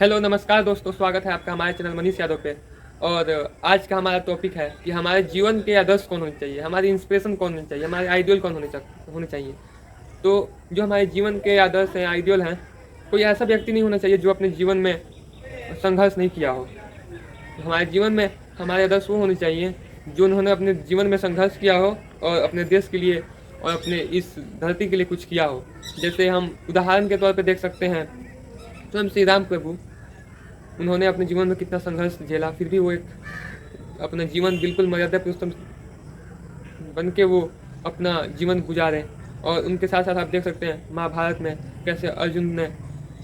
Hello नमस्कार दोस्तों, स्वागत है आपका हमारे चैनल मनीष यादव पे। और आज का हमारा टॉपिक है कि हमारे जीवन के आदर्श कौन होने चाहिए, हमारी इंस्पिरेशन कौन होनी चाहिए, हमारे आइडियल कौन होने चाहिए। तो जो हमारे जीवन के आदर्श हैं, आइडियल हैं, कोई ऐसा व्यक्ति नहीं होना चाहिए जो अपने जीवन में संघर्ष नहीं किया हो। हमारे जीवन में हमारे आदर्श वो होने चाहिए जो उन्होंने अपने जीवन में संघर्ष किया हो और अपने देश के लिए और अपने इस धरती के लिए कुछ किया हो। जैसे हम उदाहरण के तौर पे देख सकते हैं स्वयं श्री राम प्रभु। उन्होंने अपने जीवन में कितना संघर्ष झेला, फिर भी वो एक अपना जीवन बिल्कुल मर्यादा पुरुषोत्तम बन के वो अपना जीवन गुजारे। और उनके साथ साथ आप देख सकते हैं महाभारत में कैसे अर्जुन ने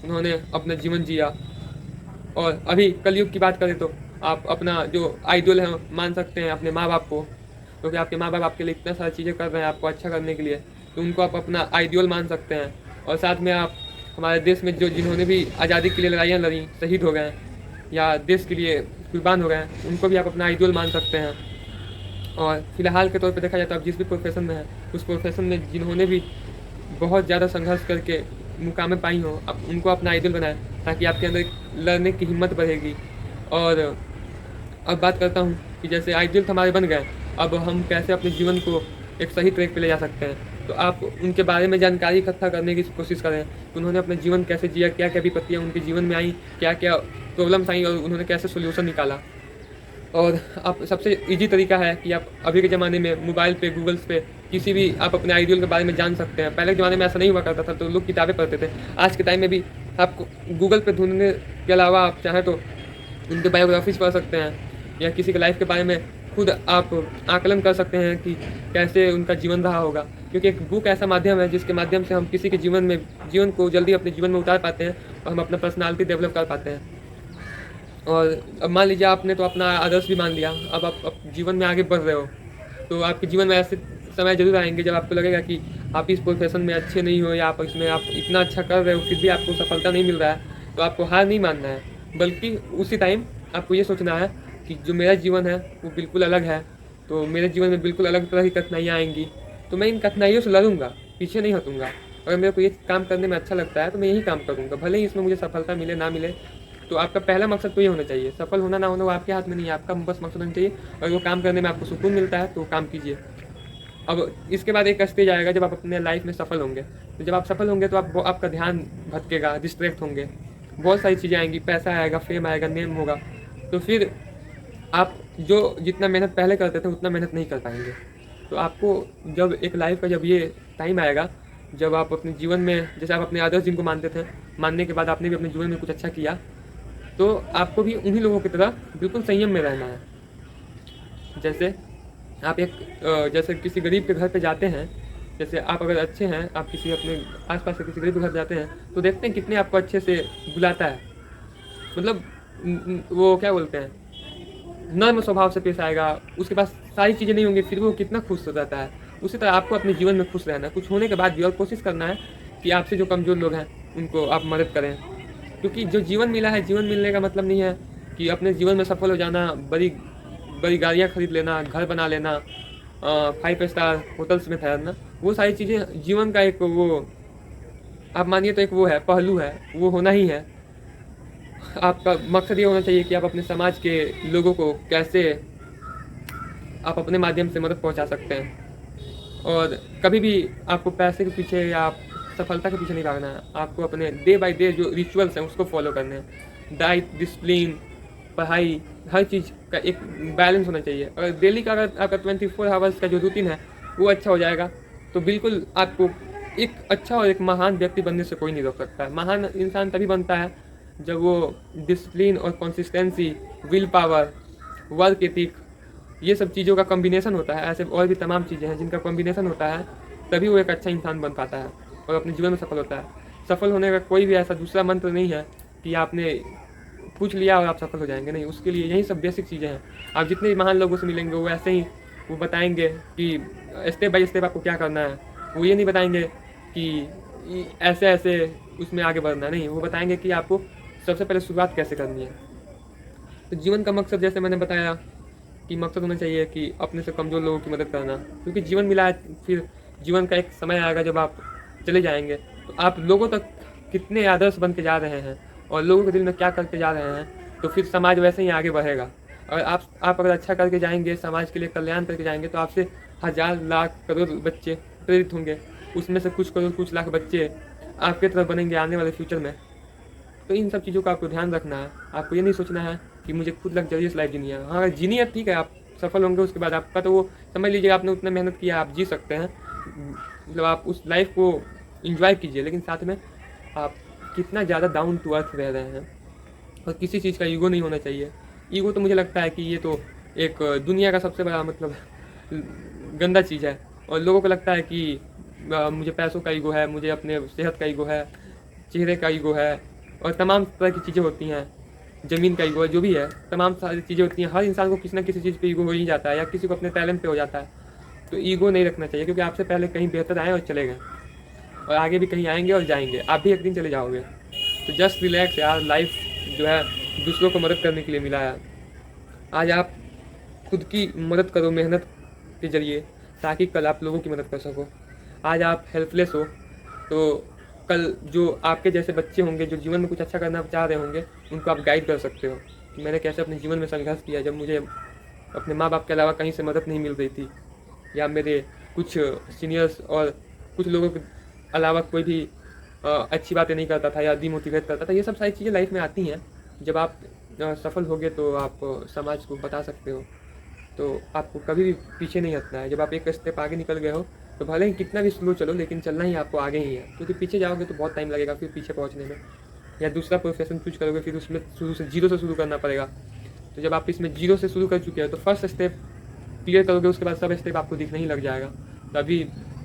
उन्होंने अपना जीवन जिया। और अभी कलयुग की बात करें तो आप अपना जो आइडल है मान सकते हैं अपने माँ बाप को, क्योंकि आपके माँ बाप आपके लिए इतना सारी चीज़ें कर रहे हैं आपको अच्छा करने के लिए, तो उनको आप अपना आइडियल मान सकते हैं। और साथ में आप हमारे देश में जो जिन्होंने भी आज़ादी के लिए लड़ाइयाँ लड़ी, शहीद हो गए हैं या देश के लिए कुर्बान हो गए हैं, उनको भी आप अपना आइडियल मान सकते हैं। और फिलहाल के तौर पे देखा जाए तो आप जिस भी प्रोफेशन में हैं, उस प्रोफेशन में जिन्होंने भी बहुत ज़्यादा संघर्ष करके मुकामें पाई हो, आप उनको अपना आइडियल बनाएं, ताकि आपके अंदर लड़ने की हिम्मत बढ़ेगी। और अब बात करता हूँ कि जैसे आइडियल तो हमारे बन गए, अब हम कैसे अपने जीवन को एक सही ट्रैक पे ले जा सकते हैं। तो आप उनके बारे में जानकारी इकट्ठा करने की कोशिश करें कि उन्होंने अपना जीवन कैसे जिया, क्या क्या विपत्तियाँ उनके जीवन में आई, क्या क्या प्रॉब्लम्स आई और उन्होंने कैसे सोल्यूशन निकाला। और आप सबसे इजी तरीका है कि आप अभी के ज़माने में मोबाइल पे, गूगल्स पे किसी भी आप अपने आइडियल के बारे में जान सकते हैं। पहले के ज़माने में ऐसा नहीं हुआ करता था, तो लोग किताबें पढ़ते थे। आज के टाइम में भी आपको गूगल पे ढूंढने के अलावा आप चाहें तो उनके बायोग्राफीज पढ़ सकते हैं या किसी के लाइफ के बारे में खुद आप आकलन कर सकते हैं कि कैसे उनका जीवन रहा होगा। क्योंकि एक बुक ऐसा माध्यम है जिसके माध्यम से हम किसी के जीवन को जल्दी अपने जीवन में उतार पाते हैं और हम अपना पर्सनालिटी डेवलप कर पाते हैं। और अब मान लीजिए आपने तो अपना आदर्श भी मान लिया, अब आप जीवन में आगे बढ़ रहे हो, तो आपके जीवन में ऐसे समय जरूर आएंगे जब आपको लगेगा कि आप इस प्रोफेशन में अच्छे नहीं हो या आप इसमें आप इतना अच्छा कर रहे हो फिर भी आपको सफलता नहीं मिल रहा है। तो आपको हार नहीं मानना है, बल्कि उसी टाइम आपको ये सोचना है कि जो मेरा जीवन है वो बिल्कुल अलग है, तो मेरे जीवन में बिल्कुल अलग तरह की कठिनाइयाँ आएंगी, तो मैं इन कठिनाइयों से लड़ूंगा, पीछे नहीं हटूंगा। अगर मेरे को ये काम करने में अच्छा लगता है तो मैं यही काम करूँगा, भले ही इसमें मुझे सफलता मिले ना मिले। तो आपका पहला मकसद तो ये होना चाहिए, सफल होना ना होना वो आपके हाथ में नहीं है, आपका बस मकसद होना चाहिए। और वो काम करने में आपको सुकून मिलता है तो वो काम कीजिए। अब इसके बाद एक स्टेज आएगा जब आप अपने लाइफ में सफल होंगे, तो जब आप सफल होंगे तो आपका ध्यान भटकेगा, डिस्ट्रैक्ट होंगे, बहुत सारी चीज़ें आएंगी, पैसा आएगा, फेम आएगा, नेम होगा, तो फिर आप जो जितना मेहनत पहले करते थे उतना मेहनत नहीं कर पाएंगे। तो आपको जब एक लाइफ का जब ये टाइम आएगा जब आप अपने जीवन में जैसे आप अपने आदर्श जिनको मानते थे, मानने के बाद आपने भी अपने जीवन में कुछ अच्छा किया, तो आपको भी उन्हीं लोगों की तरह बिल्कुल संयम में रहना है। जैसे आप जैसे किसी गरीब के घर पे जाते हैं, जैसे आप अगर अच्छे हैं, आप किसी अपने आसपास के किसी गरीब के घर जाते हैं तो देखते हैं कितने आपको अच्छे से बुलाता है, मतलब वो क्या बोलते हैं, नर्म स्वभाव से पेश आएगा, उसके पास सारी चीज़ें नहीं होंगी फिर भी वो कितना खुश हो जाता है। उसी तरह आपको अपने जीवन में खुश रहना है, कुछ होने के बाद भी, और कोशिश करना है कि आपसे जो कमज़ोर लोग हैं उनको आप मदद करें। क्योंकि जो जीवन मिला है, जीवन मिलने का मतलब नहीं है कि अपने जीवन में सफल हो जाना, बड़ी बड़ी गाड़ियाँ खरीद लेना, घर बना लेना, 5 स्टार होटल्स में ठहरना। वो सारी चीज़ें जीवन का एक वो आप मानिए तो एक वो है, पहलू है, वो होना ही है। आपका मकसद ये होना चाहिए कि आप अपने समाज के लोगों को कैसे आप अपने माध्यम से मदद पहुंचा सकते हैं। और कभी भी आपको पैसे के पीछे या आप सफलता के पीछे नहीं भागना है, आपको अपने डे बाय डे जो रिचुअल्स हैं उसको फॉलो करने हैं। डाइट, डिसिप्लिन, पढ़ाई, हर चीज़ का एक बैलेंस होना चाहिए। अगर डेली का अगर आपका 24 आवर्स का जो रूटीन है वो अच्छा हो जाएगा तो बिल्कुल आपको एक अच्छा और एक महान व्यक्ति बनने से कोई नहीं रोक सकता है। महान इंसान तभी बनता है जब वो डिसिप्लिन और consistency, will power, work ethic, ये सब चीज़ों का कॉम्बिनेशन होता है। ऐसे और भी तमाम चीज़ें हैं जिनका कॉम्बिनेशन होता है, तभी वो एक अच्छा इंसान बन पाता है और अपने जीवन में सफल होता है। सफल होने का कोई भी ऐसा दूसरा मंत्र नहीं है कि आपने पूछ लिया और आप सफल हो जाएंगे, नहीं। उसके लिए यही सब बेसिक चीज़ें हैं। आप जितने भी महान लोगों से मिलेंगे वो ऐसे ही वो बताएंगे कि स्टेप बाय स्टेप आपको क्या करना है। वो ये नहीं बताएंगे कि ऐसे ऐसे उसमें आगे बढ़ना है, नहीं। वो बताएंगे कि आपको सबसे पहले शुरुआत कैसे करनी है। तो जीवन का मकसद जैसे मैंने बताया कि मकसद होना चाहिए कि अपने से कमज़ोर लोगों की मदद करना, क्योंकि जीवन मिला है, फिर जीवन का एक समय आएगा जब आप चले जाएंगे तो आप लोगों तक कितने आदर्श बन के जा रहे हैं और लोगों के दिल में क्या करके जा रहे हैं, तो फिर समाज वैसे ही आगे बढ़ेगा। और आप अगर अच्छा करके जाएंगे, समाज के लिए कल्याण करके जाएंगे, तो आपसे हज़ार लाख करोड़ बच्चे प्रेरित होंगे। उसमें से कुछ करोड़ कुछ लाख बच्चे आपके तरफ बनेंगे आने वाले फ्यूचर में। तो इन सब चीज़ों का आपको ध्यान रखना है। आपको ये नहीं सोचना है कि मुझे खुद लग्जरियस लाइफ जीनी है। हाँ, अगर जीनी है ठीक है, आप सफल होंगे, उसके बाद आपका तो वो समझ लीजिए आपने उतना मेहनत किया, आप जी सकते हैं। मतलब आप उस लाइफ को इंजॉय कीजिए, लेकिन साथ में आप कितना ज़्यादा डाउन टू अर्थ रह रहे हैं। और किसी चीज़ का ईगो नहीं होना चाहिए। ईगो तो मुझे लगता है कि ये तो एक दुनिया का सबसे बड़ा मतलब गंदा चीज़ है। और लोगों को लगता है कि मुझे पैसों का ईगो है, मुझे अपने सेहत का ईगो है, चेहरे का ईगो है, और तमाम तरह की चीज़ें होती हैं, ज़मीन का ईगो है, जो भी है, तमाम सारी चीज़ें होती हैं। हर इंसान को किसी न किसी चीज़ पे ईगो हो ही जाता है, या किसी को अपने टैलेंट पे हो जाता है। तो ईगो नहीं रखना चाहिए, क्योंकि आपसे पहले कहीं बेहतर आए और चले गए, और आगे भी कहीं आएंगे और जाएंगे, आप भी एक दिन चले जाओगे। तो जस्ट रिलैक्स यार, लाइफ जो है दूसरों को मदद करने के लिए मिला है। आज आप खुद की मदद करो मेहनत के ज़रिए, ताकि कल आप लोगों की मदद कर सको। आज आप हेल्पलेस हो, तो कल जो आपके जैसे बच्चे होंगे जो जीवन में कुछ अच्छा करना चाह रहे होंगे, उनको आप गाइड कर सकते हो कि मैंने कैसे अपने जीवन में संघर्ष किया जब मुझे अपने माँ बाप के अलावा कहीं से मदद नहीं मिल रही थी, या मेरे कुछ सीनियर्स और कुछ लोगों के अलावा कोई भी अच्छी बातें नहीं करता था या डिमोटिवेट करता था। ये सब सारी चीज़ें लाइफ में आती हैं। जब आप सफल होगे तो आप समाज को बता सकते हो। तो आपको कभी भी पीछे नहीं हटना है। जब आप एक स्टेप आगे निकल गए हो, तो भले ही कितना भी स्लो चलो, लेकिन चलना ही आपको आगे ही है, क्योंकि पीछे जाओगे तो बहुत टाइम लगेगा फिर पीछे पहुंचने में। या दूसरा प्रोफेशन चूज करोगे, फिर उसमें शुरू से जीरो से शुरू करना पड़ेगा। तो जब आप इसमें जीरो से शुरू कर चुके हैं, तो फर्स्ट स्टेप क्लियर करोगे, उसके बाद सब स्टेप आपको दिखने ही लग जाएगा। तो अभी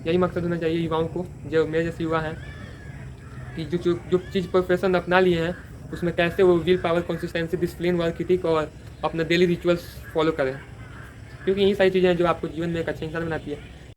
यही मकसद होना चाहिए युवाओं को, जो मेरे जैसे युवा हैं, कि जो चीज़ प्रोफेशन अपना लिए हैं, उसमें कैसे वो will power, consistency, discipline, work ethic और अपना डेली रिचुअल्स फॉलो करें, क्योंकि यही सारी चीज़ें हैं जो आपको जीवन में एक अच्छा इंसान बनाती है।